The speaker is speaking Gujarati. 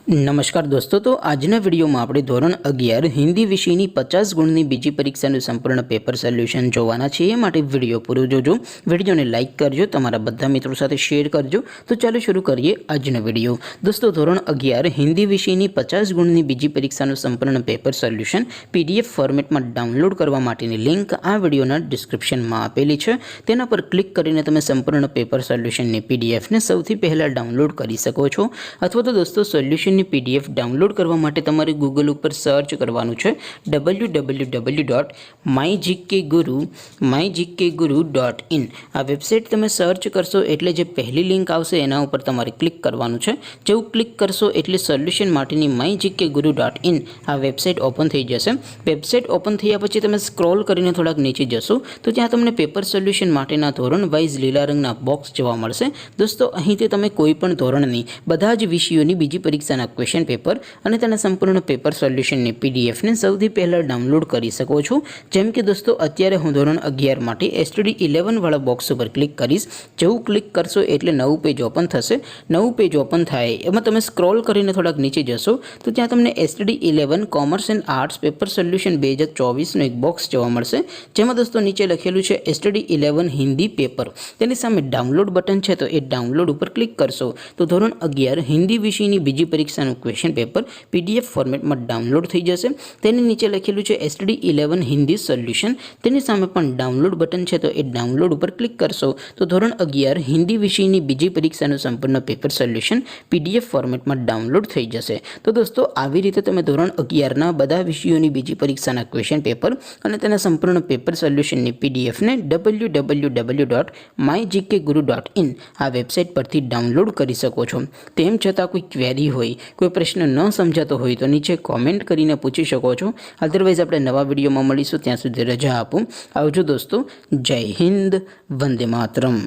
નમસ્કાર દોસ્તો, તો આજના વિડીયોમાં આપણે ધોરણ 11 હિન્દી વિષયની 50 ગુણની બીજી પરીક્ષાનું સંપૂર્ણ પેપર સોલ્યુશન જોવાના છીએ। એ માટે વિડીયો પૂરો જોજો, વિડીયોને લાઇક કરજો, તમારા બધા મિત્રો સાથે શેર કરજો। તો ચાલો શરૂ કરીએ આજનો વિડીયો। દોસ્તો, ધોરણ 11 હિન્દી વિષયની 50 ગુણની બીજી પરીક્ષાનું સંપૂર્ણ પેપર સોલ્યુશન PDF ફોર્મેટમાં ડાઉનલોડ કરવા માટેની લિંક આ વિડીયોના ડિસ્ક્રિપ્શનમાં આપેલી છે। તેના પર ક્લિક કરીને તમે સંપૂર્ણ પેપર સોલ્યુશનની PDFને સૌથી પહેલાં ડાઉનલોડ કરી શકો છો। અથવા તો દોસ્તો, સોલ્યુશન PDF ડાઉનલોડ કરવા માટે તમારે ગૂગલ ઉપર સર્ચ કરવાનું છે www.mygkguru.in। આ વેબસાઇટ તમે સર્ચ કરશો એટલે જે પહેલી લિંક આવશે એના ઉપર તમારે ક્લિક કરવાનું છે। જેવું ક્લિક કરશો એટલે સોલ્યુશન માટેની mygkguru.in આ વેબસાઇટ ઓપન થઈ જશે। વેબસાઇટ ઓપન થયા પછી તમે સ્ક્રોલ કરીને થોડાક નીચે જશો તો ત્યાં તમને પેપર સોલ્યુશન માટેના ધોરણ વાઇઝ લીલા રંગના બોક્સ જોવા મળશે। દોસ્તો, અહીંથી તમે કોઈ પણ ધોરણની બધા જ વિષયોની બીજી પરીક્ષાના ક્વેશ્ચન પેપર અને તેના સંપૂર્ણ પેપર સોલ્યુશનની PDFને સૌથી પહેલાં ડાઉનલોડ કરી શકો છો। જેમ કે દોસ્તો, અત્યારે હું ધોરણ 11 માટે STD 11 વાળા બોક્સ ઉપર ક્લિક કરીશ। જેવું ક્લિક કરશો એટલે નવું પેજ ઓપન થશે। નવું પેજ ઓપન થાય એમાં તમે સ્ક્રોલ કરીને થોડાક નીચે જશો તો ત્યાં તમને STD 11 commerce and arts paper solution 2024નું એક બોક્સ જોવા મળશે। જેમાં દોસ્તો નીચે લખેલું છે STD 11 હિન્દી પેપર। તેની સામે ડાઉનલોડ બટન છે, તો એ ડાઉનલોડ ઉપર ક્લિક કરશો તો ધોરણ 11 હિન્દી વિષયની બીજી પરીક્ષાનું ક્વેશ્ચન પેપર PDF ફોર્મેટમાં ડાઉનલોડ થઈ જશે। તેની નીચે લખેલું છે STD 11 હિન્દી સોલ્યુશન। તેની સામે પણ ડાઉનલોડ બટન છે, તો એ ડાઉનલોડ ઉપર ક્લિક કરશો તો ધોરણ 11 હિન્દી વિષયની બીજી પરીક્ષાનું સંપૂર્ણ પેપર સોલ્યુશન PDF ફોર્મેટમાં ડાઉનલોડ થઈ જશે। તો દોસ્તો, આવી રીતે તમે ધોરણ 11ના બધા વિષયોની બીજી પરીક્ષાના ક્વેશ્ચન પેપર અને તેના સંપૂર્ણ પેપર સોલ્યુશનની PDFને www.mygkguru.in આ વેબસાઇટ પરથી ડાઉનલોડ કરી શકો છો। તેમ છતાં કોઈ ક્વેરી હોય, કોઈ પ્રશ્ન ન સમજાતો હોય તો નીચે કોમેન્ટ કરીને પૂછી શકો છો। અધરવાઇઝ આપણે નવા વિડીયોમાં મળીશું, ત્યાં સુધી રજા આપો। આવજો દોસ્તો, જય હિન્દ, વંદે માતરમ।